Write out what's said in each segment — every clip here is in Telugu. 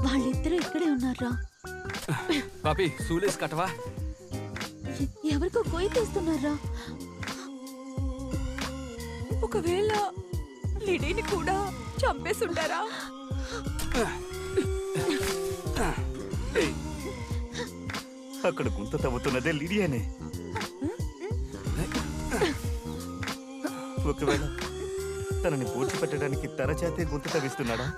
వాళ్ళిద్దరూ ఇక్కడే ఉన్నారా? పాపి సూలేసి కట్టవా? ఎవరికో కొయ్య తీస్తున్నారా? ఒకవేళ లిడీని కూడా చంపేసుంటారా? అక్కడ గుంత తవ్వుతున్నదే లిడియానే. ఒకవేళ తనని పూడ్చిపెట్టడానికి తన చేతే గుంత తవ్విస్తున్నాడా?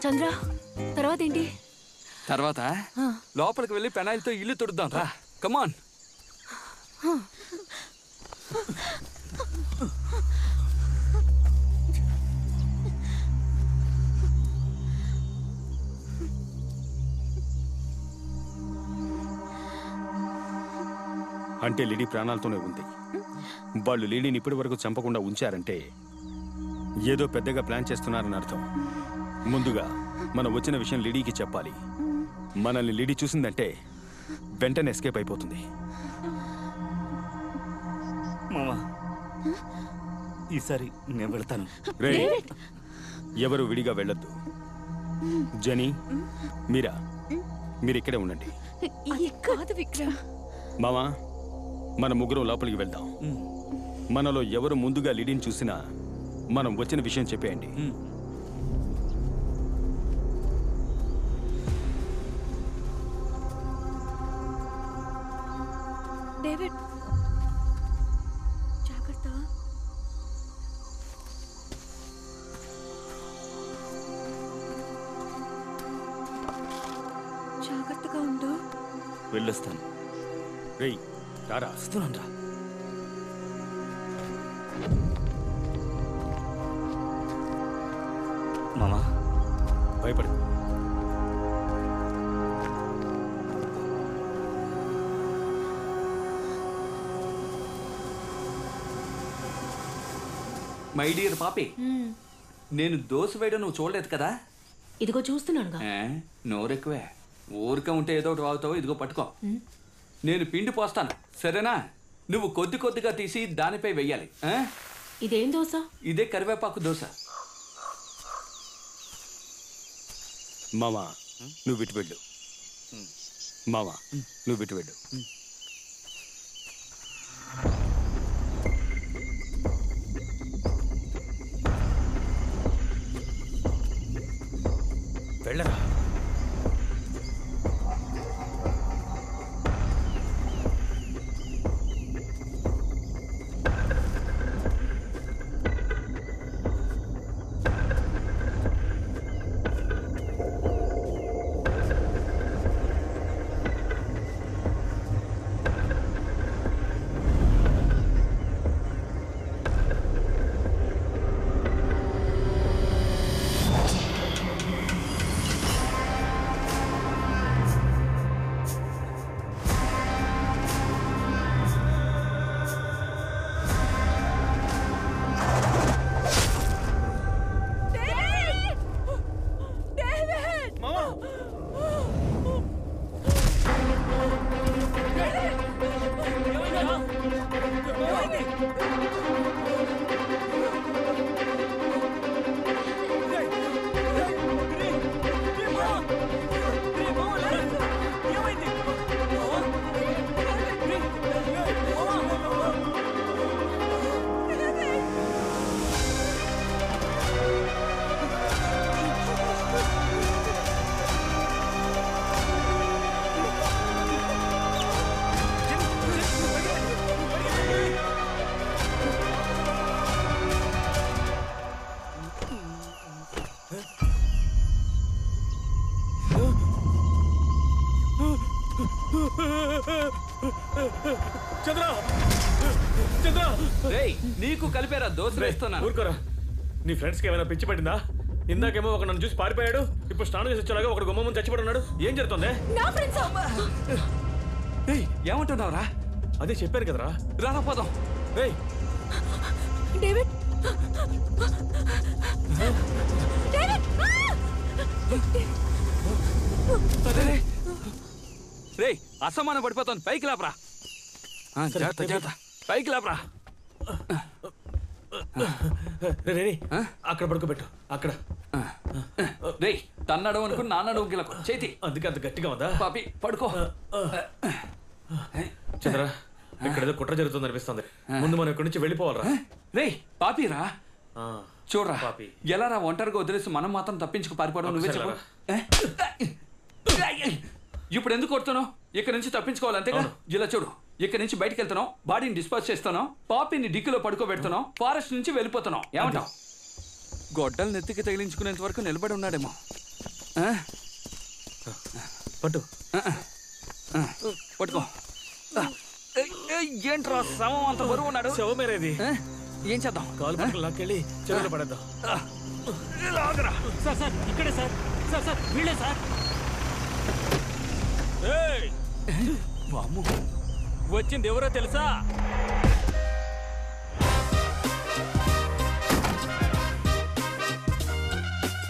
చంద్ర, తర్వాత ఏంటి? తర్వాత లోపలికి వెళ్ళి పెనాయిల్తో ఇల్లు తుడుద్దాం రా. కమాన్. అంటే లిడీ ప్రాణాలతోనే ఉంది. వాళ్ళు లిడీని ఇప్పటి వరకు చంపకుండా ఉంచారంటే ఏదో పెద్దగా ప్లాన్ చేస్తున్నారని అర్థం. ముందుగా మనం వచ్చిన విషయం లిడీకి చెప్పాలి. మనల్ని లిడీ చూసిందంటే వెంటనే ఎస్కేప్ అయిపోతుంది. మామా, ఈసారి నేను వెళ్తాను. రే, ఎవరు విడిగా వెళ్ళొద్దు. జని, మీరా, మీరిక్కడే ఉండండి. కాదు విక్రమ్. మామా, మన ముగ్గురం లోపలికి వెళ్దాం. మనలో ఎవరు ముందుగా లిడీని చూసినా మనం వచ్చిన విషయం చెప్పేయండి. డేవిడ్, జాగ్రత్త. జాగ్రత్తగా ఉండు. వెళ్ళొస్తాను. రేయ్, రారా. వస్తున్నాను రా. మామా, భయపడు. మై డియర్ పాపి, నేను దోశ వేయడం నువ్వు చూడలేదు కదా? ఇదిగో చూస్తున్నానుగా. నోరెక్కువే. ఊరిక ఉంటే ఏదో ఒకటి వాగుతావు. ఇదిగో పట్టుకో. నేను పిండి పోస్తాను, సరేనా? నువ్వు కొద్ది కొద్దిగా తీసి దానిపై వెయ్యాలి. ఇదేం దోశ? ఇదే కరివేపాకు దోశ. మామా, నువ్వు ఇటు వెళ్ళు. మామా, నువ్వు ఇటు వెళ్ళు. వెళ్ళరా. చంద్ర, చంద్ర, రేయ్, నీకు కలిపారా దోశ వేస్తున్నాను. ఊరుకోరా. నీ ఫ్రెండ్స్కి ఏమైనా పిచ్చి పట్టిందా? ఇందాకేమో ఒక నన్ను చూసి పారిపోయాడు, ఇప్పుడు స్నానం చేసి వచ్చేలాగా ఒకడు గుమ్మం చచ్చిపడి ఉన్నాడు. ఏం జరుగుతుంది? నా ఫ్రెండ్స్. ఏమంటున్నావురా? అదే చెప్పారు కదరా. రారా పోదాం. డేవిడ్, అసమానం పడిపోతాను. పైకి లేపరా. జాగ్రత్త జాగ్రత్త. పైకి లేపరా. రే అక్కడ పడుకోబెట్టు. అక్కడ రే తన్నడం అనుకుని నాన్నడం గిలకు చేతి. అందుకే అంత గట్టిగా ఉందా? పాపి పడుకో. చంద్ర ఇక్కడ ఏదో కుట్ర జరుగుతుంది అనిపిస్తుంది. ముందు మనం ఇక్కడి నుంచి వెళ్ళిపోవాలరా. రే పాపిరా చూడరా పాపి. ఎలా రా ఒంటరిగా వదిలేసి మనం మాత్రం తప్పించుకు పారిపోవడం నువ్వే చెప్పు. ఇప్పుడు ఎందుకు కొడుతున్నావు? ఇక్కడ నుంచి తప్పించుకోవాలి అంతేగా. ఇలా చూడు, ఇక్కడ నుంచి బయటకు వెళ్తున్నావు, బాడీని డిస్పోజ్ చేస్తున్నావు, పాపిని డిక్కీలో పడుకోబెడుతున్నావు, ఫారెస్ట్ నుంచి వెళ్ళిపోతున్నావు. ఏమంటావు? గొడ్డలు నెత్తికి తగిలించుకునేంత వరకు నిలబడి ఉన్నాడేమో. పట్టు పట్టుకో. ఏంట్రా శవం అంత బరువు ఉన్నాడు? శవమేరేది. ఏం చేద్దాం? కాలు పట్టుకు లాక్కెళ్ళి చెరువులో పడేద్దాం. సార్ సార్ ఇక్కడే సార్. సార్ సార్ వీళ్ళే సార్. వామ్మో, వచ్చింది ఎవరో తెలుసా?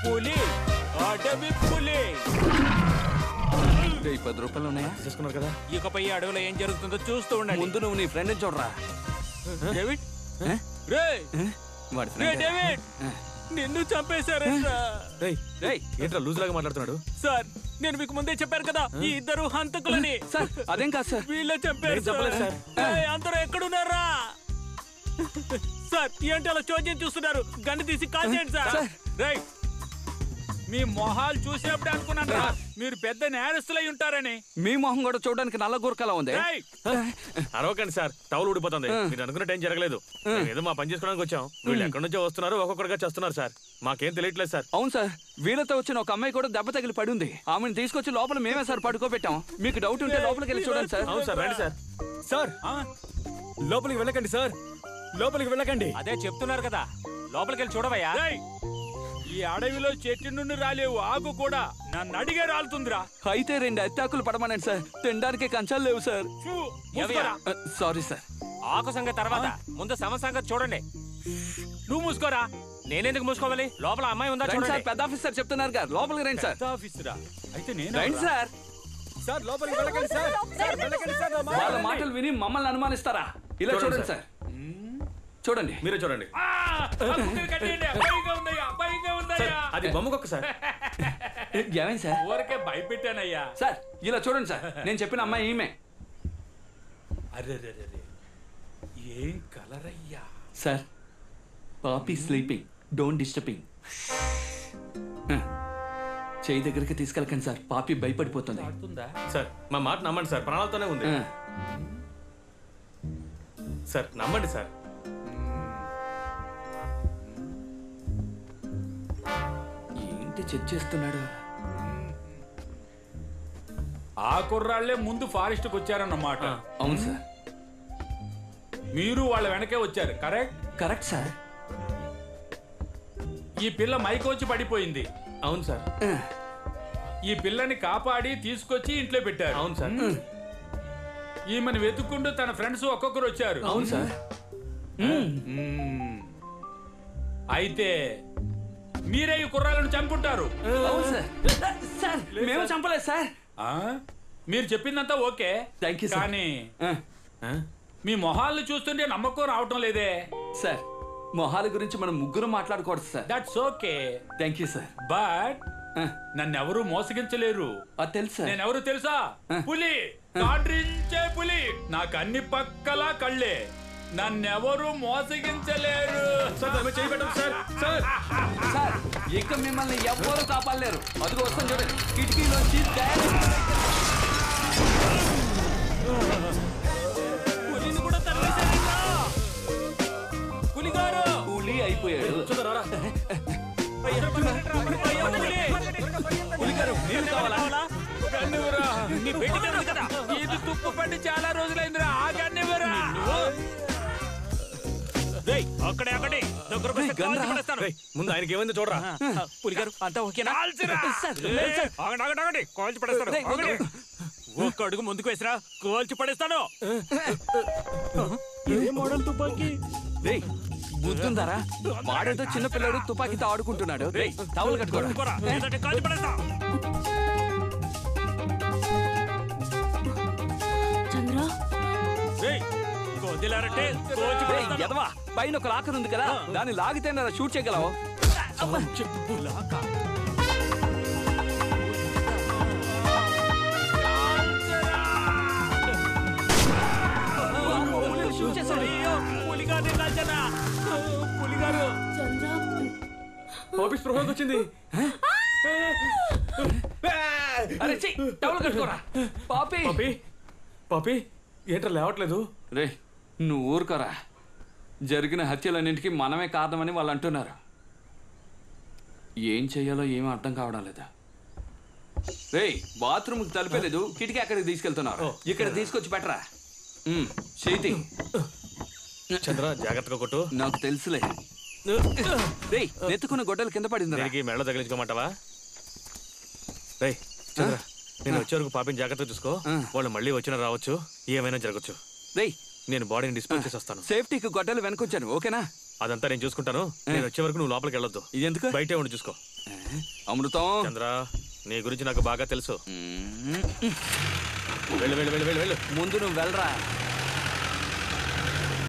పులి, అడవి పులి. 10 రూపాయలు ఉన్నాయా? చేసుకున్నారు కదా. ఇకపై అడవిలో ఏం జరుగుతుందో చూస్తూ ఉండండి. ముందు నువ్వు నీ ఫ్రెండ్ చూడరా. డేవిడ్ రేయ్ వాడి రే friend. డేవిడ్ నిన్ను చంపేశారే సార్. ఏంట్రా లూజ్ లాగా మాట్లాడుతున్నాడు? సార్ నేను మీకు ముందే చెప్పాను కదా ఈ ఇద్దరు హంతకులని. సార్ అదేం కాదు సార్. వీళ్ళే చంపారు నేను చెప్పలేదు సార్. అందరూ ఎక్కడున్నారా? సార్ ఏంటి అలా చోద్యం చూస్తున్నారు? గన్ను తీసి కాల్ చేయండి సార్. రేయ్ మీ మొహాలు చూసినప్పుడే అనుకున్నాను రా మీరు పెద్ద నేరస్తులై ఉంటారని. మీ మొహం కూడా చూడడానికి నల్ల గూరకలా ఉంది. అరవకండి సార్, టవల్ ఊడిపోతుంది. మీరు అనుకున్నట్టు ఏం జరగలేదు. ఏదో మా పని చేసుకోవడానికి వచ్చాం. వీళ్ళు ఎక్కడి నుంచో వస్తున్నారు, ఒక్కొక్కడిగా చేస్తున్నారు సార్. మాకేం తెలియట్లేదు సార్. అవును సార్, వీళ్ళతో వచ్చిన ఒక అమ్మాయి కూడా దెబ్బ తగిలి పడి ఉంది. ఆమెను తీసుకొచ్చి లోపల మేమే సార్ పడుకోబెట్టాం. మీకు డౌట్ ఉంటే లోపలికి వెళ్ళి చూడండి సార్. అవును సార్, రండి సార్. సార్ లోపలికి వెళ్ళకండి సార్, లోపలికి వెళ్ళకండి. అదే చెప్తున్నారు కదా లోపలికి వెళ్ళి చూడవయ్యా. ఈ అడవిలో చెట్టు నుండి రాలేవు ఆకు కూడా నన్ను అడిగే రాలుతుందిరా. అయితే 2 అత్తాకులు పడమనండి సార్. తినడానికి కంచాలు లేవు సార్. Sorry sir. ఆకు సంగతి తర్వాత ముందు శవ సంగతి చూడండి. నువ్వు మూసుకోరా. నేనెందుకు మూసుకోవాలి? లోపల అమ్మాయి ఉందా రండి చూడండి. సార్, పెద్ద ఆఫీసర్ చెప్తున్నారు గారు. లోపలికి రండి సార్. ఆఫీసరా అయితే నేను రండి సార్. సార్ లోపలికి వెళ్ళకండి సార్, సార్ వెళ్ళకండి సార్. నా మాట వాళ్ళ మాటలు విని మమ్మల్ని అనుమానిస్తారా? ఇలా చూడండి చూడండి సార్. చూడండి. మీరే చూడండి. అది బొమ్మకొక్క సార్. ఏమైంది సార్? ఊరికే భయపెట్టానయ్యా. సార్ ఇలా చూడండి సార్, నేను చెప్పిన అమ్మాయి ఈమె. అరే ఏం కలరయ్యా. Sir puppy sleeping, don't disturbing. చేయి దగ్గరికి తీసుకెళ్ళకండి సార్, పాపి భయపడిపోతుంది. సార్ మా మాట నమ్మండి సార్, ప్రాణాలతోనే ఉంది. సార్ నమ్మండి సార్. ఏంటి చెక్ చేస్తున్నాడు? ఆ కుర్రాళ్లే ముందు ఫారెస్ట్ కు వచ్చారన్నమాట. అవును సార్. మీరు వాళ్ళ వెనకే వచ్చారు. కరెక్ట్? Correct sir. ఈ పిల్ల మైకొచ్చి పడిపోయింది. అవును సార్. ఈ పిల్లని కాపాడి తీసుకొచ్చి ఇంట్లో పెట్టారు. అవును సార్. ఈమెను వెతుక్కుంటూ తన ఫ్రెండ్స్ ఒక్కొక్కరు వచ్చారు. అవును సార్. అయితే మీరే ఈ కుర్రాళ్ళను చంపుంటారు. అవును సార్. సార్ మేము చంపలేదు సార్. మీరు చెప్పిందంతా ఓకే. Thank you sir. కానీ మీ మొహాలను చూస్తుంటే నమ్మకం రావటం లేదే. సార్ మొహాల గురించి మనం ముగ్గురు మాట్లాడకూడదు sir. That's okay. Thank you sir. But నన్నెవరూ మోసగించలేరు. అది తెలుసు సార్. నేనెవరు తెలుసా? పులి, కాడ్రించే పులి. నాకు అన్ని పక్కలా కళ్ళే. నన్నెవరు మోసగించలేరు. సార్ ఇక మిమ్మల్ని ఎవ్వరూ కాపాడలేరు. అదిగో వస్తాను చూడండి, కిటికీలోంచి పులిని కూడా తరిమేశారంట. పులిగారు పులి అయిపోయాడు. పులిగారు నీళ్ళు కావాలా? గన్నివరా. నీ పెట్టి కనుక కదా. ఇది తుప్పు పట్టి చాలా రోజులైందిరా. ఆ గన్నివరా. అక్కడే అక్కడే ముందు ఆయనకి ఏమైంది చూడరా. పులిగారు అంతా ఓకేనా? ఆగండి కాల్చి పడేస్తాను. ఒక్క అడుగు ముందుకు వేసిరా, కాల్చి పడేస్తాను. ఏ మోడల్ తుపాకీ? బుద్ధుందారా? వాడేదో చిన్న పిల్లడు తుపాకీతో ఆడుకుంటున్నాడు. టవల్ కట్టుకోరా, కాల్చి పడేస్తా. చేశారంటే ఏయ్, ఎదవా, పైన ఒక లాకర్ ఉంది కదా దాన్ని లాగితే షూట్ చేయగలవు. షూట్ చేశాడు. పులిగారు కాల్చానా? పులిగారు ఆఫీస్ ప్రొఫైల్కి వచ్చింది. అరే చెయ్, టవల్ కట్టుకోరా. పాపి పాపి పాపి ఏంట్రా లేవట్లేదు? రే నువ్వు ఊరుకోరా. జరిగిన హత్యలన్నింటికి మనమే కారణమని వాళ్ళు అంటున్నారు. ఏం చెయ్యాలో ఏమీ అర్థం కావడం లేదా. రే బాత్రూమ్కి తలిపేలేదు, కిటికీ అక్కడికి తీసుకెళ్తున్నారు. ఇక్కడ తీసుకొచ్చి పెట్టరా. చేతి చంద్ర జాగ్రత్తగా కొట్టు. నాకు తెలుసులే. రే నెత్తుకున్న గొడ్డలు కింద పడింది. దీనికి మెడలో తగిలించుకోమంటావా? రే చంద్ర, నేను వచ్చే వరకు పాపిని జాగ్రత్తగా చూసుకో. వాళ్ళు మళ్ళీ వచ్చినా రావచ్చు, ఏమైనా జరగచ్చు. రే నేను బాడీని డిస్పోజ్ చేసి వస్తాను. సేఫ్టీకి గొడ్డలు వెనకొచ్చాను, ఓకేనా? అదంతా నేను చూసుకుంటాను. నేను వచ్చే వరకు నువ్వు లోపలికి వెళ్ళొద్దు. ఇది ఎందుకు? బయటే ఉండి చూసుకో. అమృతం చంద్ర, నీ గురించి నాకు బాగా తెలుసు. వెళ్ళు వెళ్ళు వెళ్ళు వెళ్ళు వెళ్ళు. ముందు నువ్వు వెళ్ళరా.